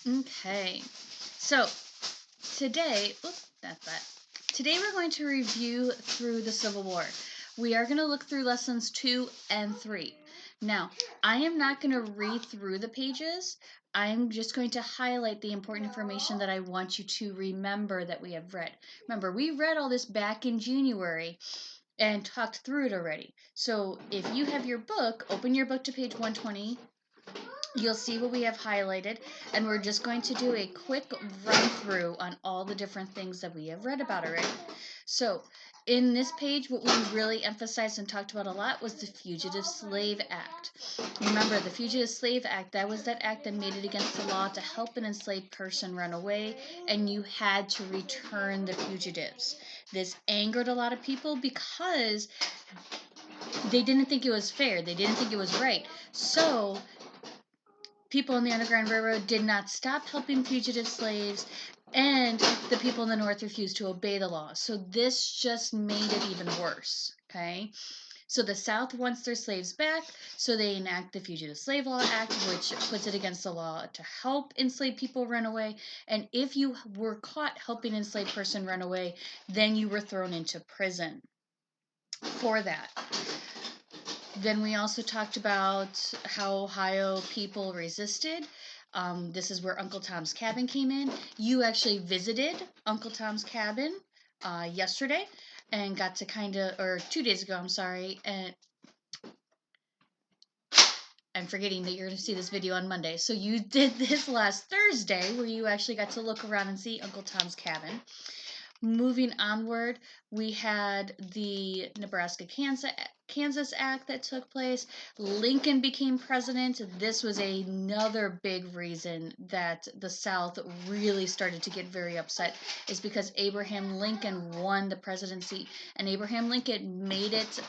Okay, so today, oops, that's that. Today we're going to review through the Civil War. We are going to look through lessons 2 and 3. Now, I am not going to read through the pages. I'm just going to highlight the important information that I want you to remember that we have read. Remember, we read all this back in January and talked through it already. So if you have your book, open your book to page 120. You'll see what we have highlighted, and we're just going to do a quick run through on all the different things that we have read about already. So, in this page, what we really emphasized and talked about a lot was the Fugitive Slave Act. Remember, the Fugitive Slave Act, that was that act that made it against the law to help an enslaved person run away, and you had to return the fugitives. This angered a lot of people because they didn't think it was fair, they didn't think it was right. So, people in the Underground Railroad did not stop helping fugitive slaves, and the people in the North refused to obey the law. So this just made it even worse. Okay? So the South wants their slaves back, so they enact the Fugitive Slave Law Act, which puts it against the law to help enslaved people run away. And if you were caught helping an enslaved person run away, then you were thrown into prison for that. Then we also talked about how Ohio people resisted. This is where Uncle Tom's Cabin came in. You actually visited Uncle Tom's Cabin yesterday and got to or 2 days ago, I'm sorry. And I'm forgetting that you're going to see this video on Monday. So you did this last Thursday where you actually got to look around and see Uncle Tom's Cabin. Moving onward, we had the Nebraska-Kansas Act that took place. Lincoln became president. This was another big reason that the South really started to get very upset, is because Abraham Lincoln won the presidency, and Abraham Lincoln made it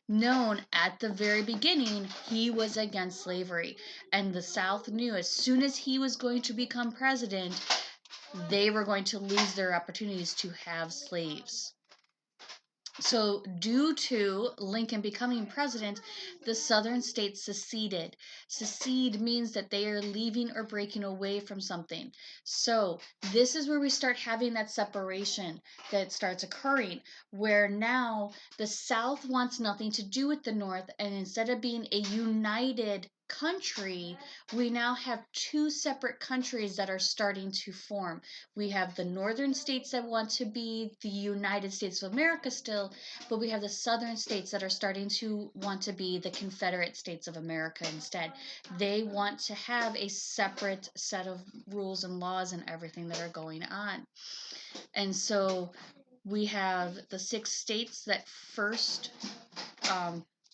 known at the very beginning he was against slavery, and the South knew as soon as he was going to become president, they were going to lose their opportunities to have slaves. So, due to Lincoln becoming president, the southern states seceded. Secede means that they are leaving or breaking away from something. So, this is where we start having that separation that starts occurring, where now the South wants nothing to do with the North, and instead of being a united country, we now have two separate countries that are starting to form. We have the northern states that want to be the United States of America still, but we have the southern states that are starting to want to be the Confederate States of America instead. They want to have a separate set of rules and laws and everything that are going on. And so we have the 6 states that first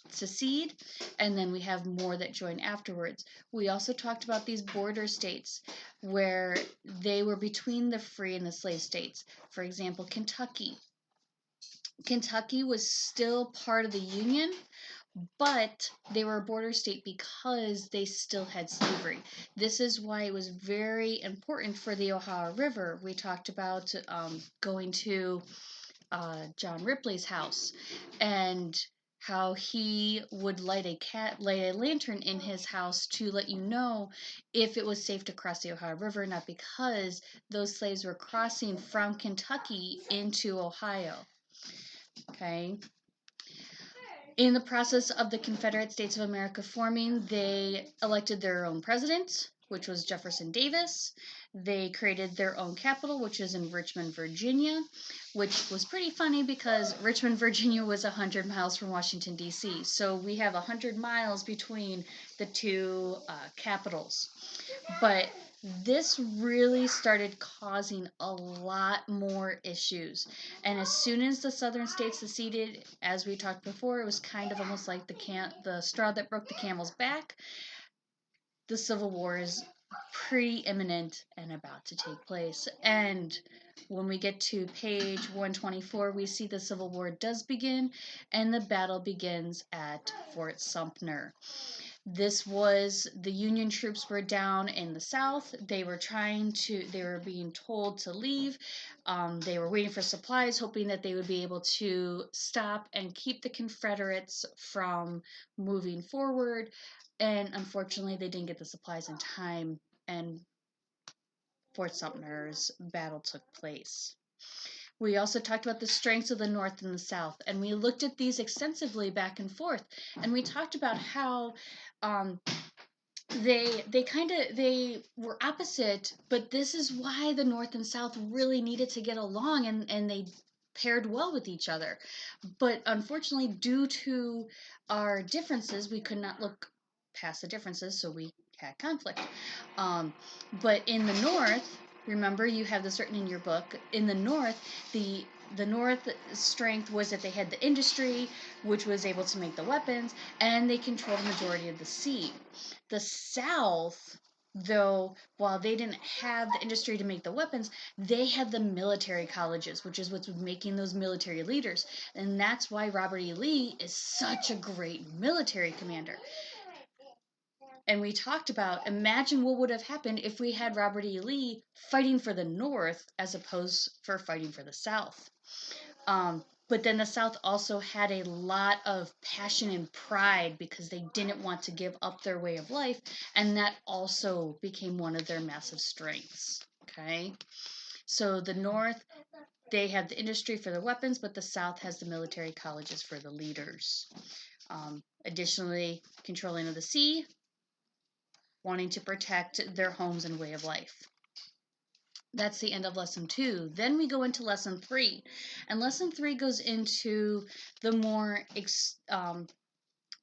secede, and then we have more that join afterwards. We also talked about these border states where they were between the free and the slave states. For example, Kentucky. Kentucky was still part of the Union, but they were a border state because they still had slavery. This is why it was very important for the Ohio River. We talked about going to John Ripley's house and how he would light a lantern in his house to let you know if it was safe to cross the Ohio River, not because those slaves were crossing from Kentucky into Ohio. Okay. In the process of the Confederate States of America forming, they elected their own president, which was Jefferson Davis. They created their own capital, which is in Richmond, Virginia, which was pretty funny because Richmond, Virginia was 100 miles from Washington, D.C. So we have 100 miles between the two capitals. But this really started causing a lot more issues. And as soon as the southern states seceded, as we talked before, it was kind of almost like the straw that broke the camel's back. The Civil War is pretty imminent and about to take place. And when we get to page 124, we see the Civil War does begin, and the battle begins at Fort Sumter. This was the Union troops were down in the South. They were being told to leave. They were waiting for supplies, hoping that they would be able to stop and keep the Confederates from moving forward. And unfortunately, they didn't get the supplies in time. and Fort Sumter's battle took place. We also talked about the strengths of the North and the South, and we looked at these extensively back and forth. And we talked about how um, they were opposite, but this is why the North and South really needed to get along, and they paired well with each other. But unfortunately, due to our differences, we could not look past the differences, so we had conflict. Um, but in the North, remember you have this written in your book. In the North, the North strength was that they had the industry, which was able to make the weapons, and they controlled the majority of the sea. The South, though, while they didn't have the industry to make the weapons, they had the military colleges, which is what's making those military leaders. And that's why Robert E. Lee is such a great military commander. And we talked about, imagine what would have happened if we had Robert E. Lee fighting for the North as opposed for fighting for the South. But then the South also had a lot of passion and pride because they didn't want to give up their way of life, and that also became one of their massive strengths. Okay, so the North, they have the industry for the weapons, but the South has the military colleges for the leaders. Additionally, controlling of the sea, wanting to protect their homes and way of life. That's the end of lesson 2. Then we go into lesson 3. And lesson 3 goes into the more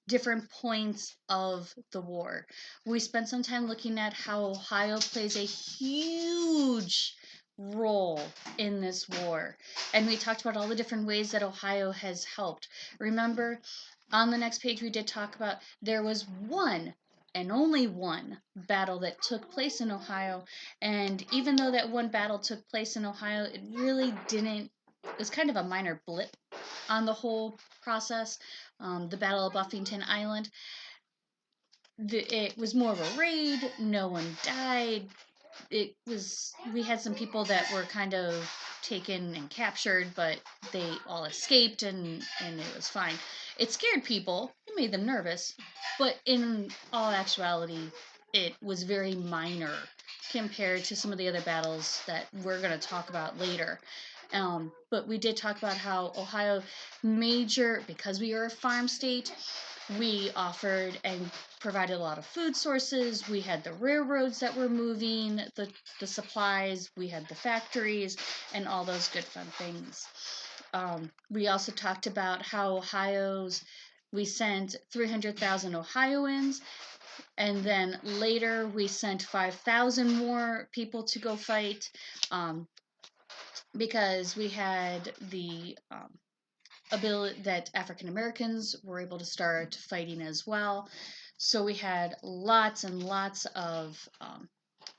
different points of the war. We spent some time looking at how Ohio plays a huge role in this war. And we talked about all the different ways that Ohio has helped. Remember, on the next page we did talk about there was one and only one battle that took place in Ohio. And even though that one battle took place in Ohio, it really didn't, it was kind of a minor blip on the whole process. The Battle of Buffington Island, it was more of a raid. No one died. We had some people that were kind of taken and captured, but they all escaped, and it was fine. It scared people. It made them nervous, but in all actuality, it was very minor compared to some of the other battles that we're going to talk about later. But we did talk about how Ohio because we are a farm state, we offered and provided a lot of food sources. We had the railroads that were moving the supplies. We had the factories and all those good fun things. We also talked about how we sent 300,000 Ohioans, and then later we sent 5,000 more people to go fight, because we had the ability that African Americans were able to start fighting as well. So we had lots and lots of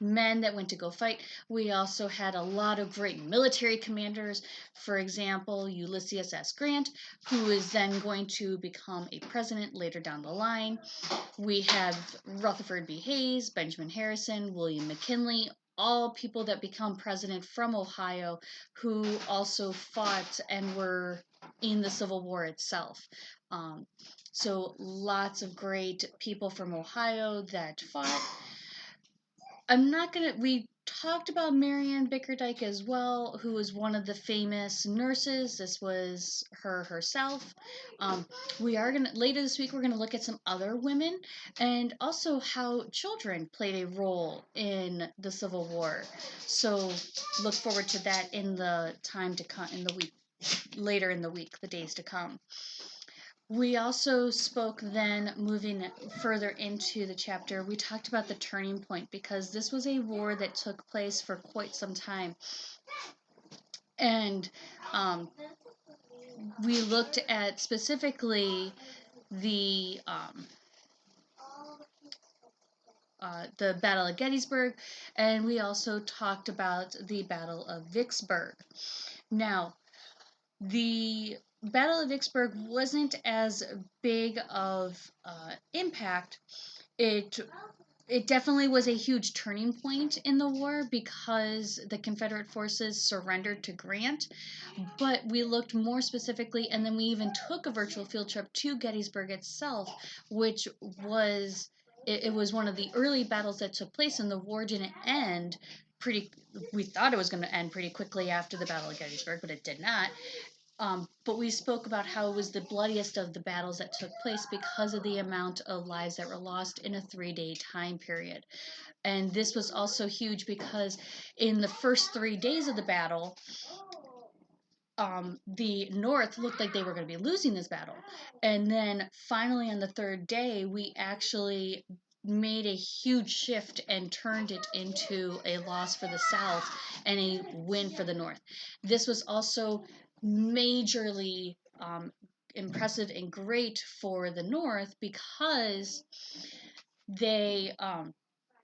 men that went to go fight. We also had a lot of great military commanders. For example, Ulysses S. Grant, who is then going to become a president later down the line. We have Rutherford B. Hayes, Benjamin Harrison, William McKinley, all people that become president from Ohio, who also fought and were in the Civil War itself. So lots of great people from Ohio that fought. We talked about Marianne Bickerdike as well, who was one of the famous nurses. This was her herself. Later this week, we're gonna look at some other women and also how children played a role in the Civil War. So look forward to that in the time to come, later in the week, the days to come. We also spoke then, moving further into the chapter, we talked about the turning point because this was a war that took place for quite some time. And we looked at specifically the Battle of Gettysburg, and we also talked about the Battle of Vicksburg. Now, the Battle of Vicksburg wasn't as big of impact. It definitely was a huge turning point in the war because the Confederate forces surrendered to Grant. But we looked more specifically, and then we even took a virtual field trip to Gettysburg itself, which was it was one of the early battles that took place, and the war didn't end pretty. We thought it was going to end pretty quickly after the Battle of Gettysburg, but it did not. But we spoke about how it was the bloodiest of the battles that took place because of the amount of lives that were lost in a 3-day time period. And this was also huge because in the first 3 days of the battle, the North looked like they were going to be losing this battle. And then finally on the third day, we actually made a huge shift and turned it into a loss for the South and a win for the North. This was also majorly impressive and great for the North because they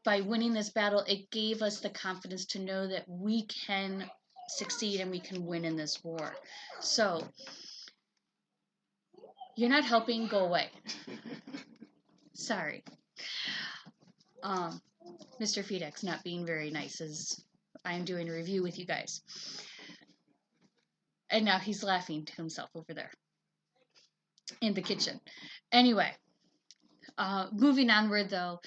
by winning this battle, it gave us the confidence to know that we can succeed and we can win in this war. So, you're not helping, go away. Sorry. Mr. Fedex not being very nice as I'm doing a review with you guys. And now he's laughing to himself over there in the kitchen. Anyway, moving onward though,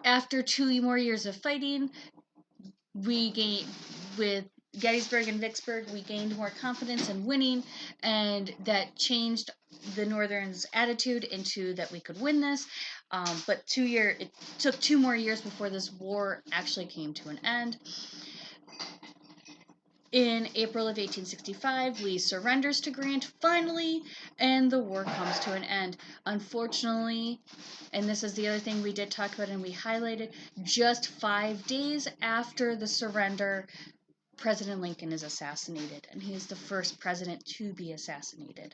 after 2 more years of fighting, we gained with Gettysburg and Vicksburg, we gained more confidence in winning, and that changed the Northern's attitude into that we could win this. But it took 2 more years before this war actually came to an end. In April of 1865, Lee surrenders to Grant finally, and the war comes to an end. Unfortunately, and this is the other thing we did talk about and we highlighted, just 5 days after the surrender, President Lincoln is assassinated, and he is the first president to be assassinated.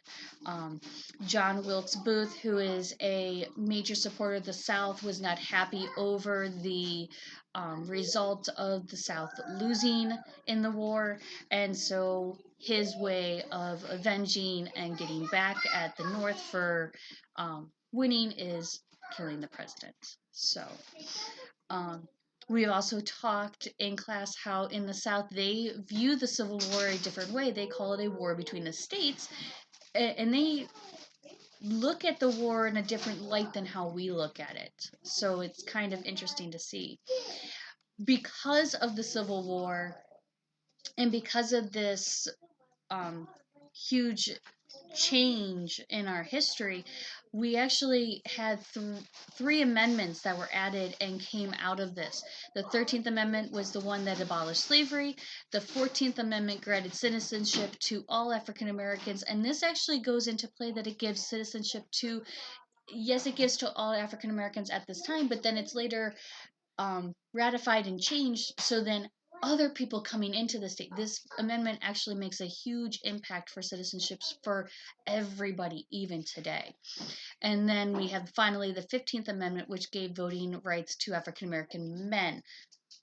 John Wilkes Booth, who is a major supporter of the South, was not happy over the result of the South losing in the war, and so his way of avenging and getting back at the North for winning is killing the president. So, we've also talked in class how in the South they view the Civil War a different way. They call it a war between the states, and they look at the war in a different light than how we look at it. So it's kind of interesting to see. Because of the Civil War and because of this huge change in our history, we actually had 3 amendments that were added and came out of this. The 13th Amendment was the one that abolished slavery. The 14th Amendment granted citizenship to all African Americans, and this actually goes into play that it gives citizenship to, yes, it gives to all African Americans at this time, but then it's later ratified and changed, so then other people coming into the state, this amendment actually makes a huge impact for citizenships for everybody, even today. And then we have finally the 15th Amendment, which gave voting rights to African American men.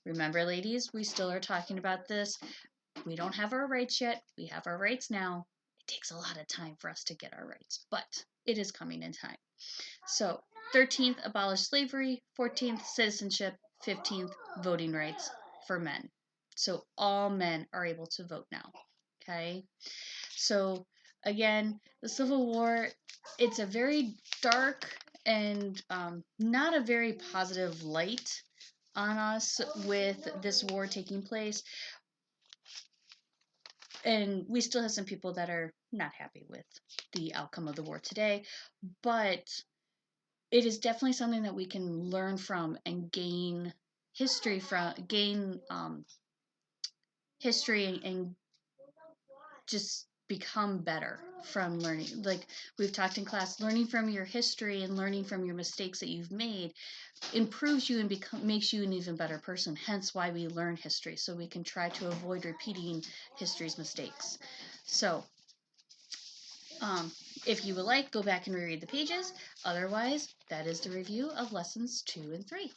Remember, ladies, we still are talking about this. We don't have our rights yet. We have our rights now. It takes a lot of time for us to get our rights, but it is coming in time. So, 13th, abolish slavery. 14th, citizenship. 15th, voting rights for men. So, all men are able to vote now. Okay? So, again, the Civil War, it's a very dark and not a very positive light on us with this war taking place. And we still have some people that are not happy with the outcome of the war today, but it is definitely something that we can learn from and gain history from, history and just become better from learning. Like we've talked in class, learning from your history and learning from your mistakes that you've made improves you and makes you an even better person. Hence why we learn history, so we can try to avoid repeating history's mistakes. So if you would like, go back and reread the pages. Otherwise, that is the review of lessons 2 and 3.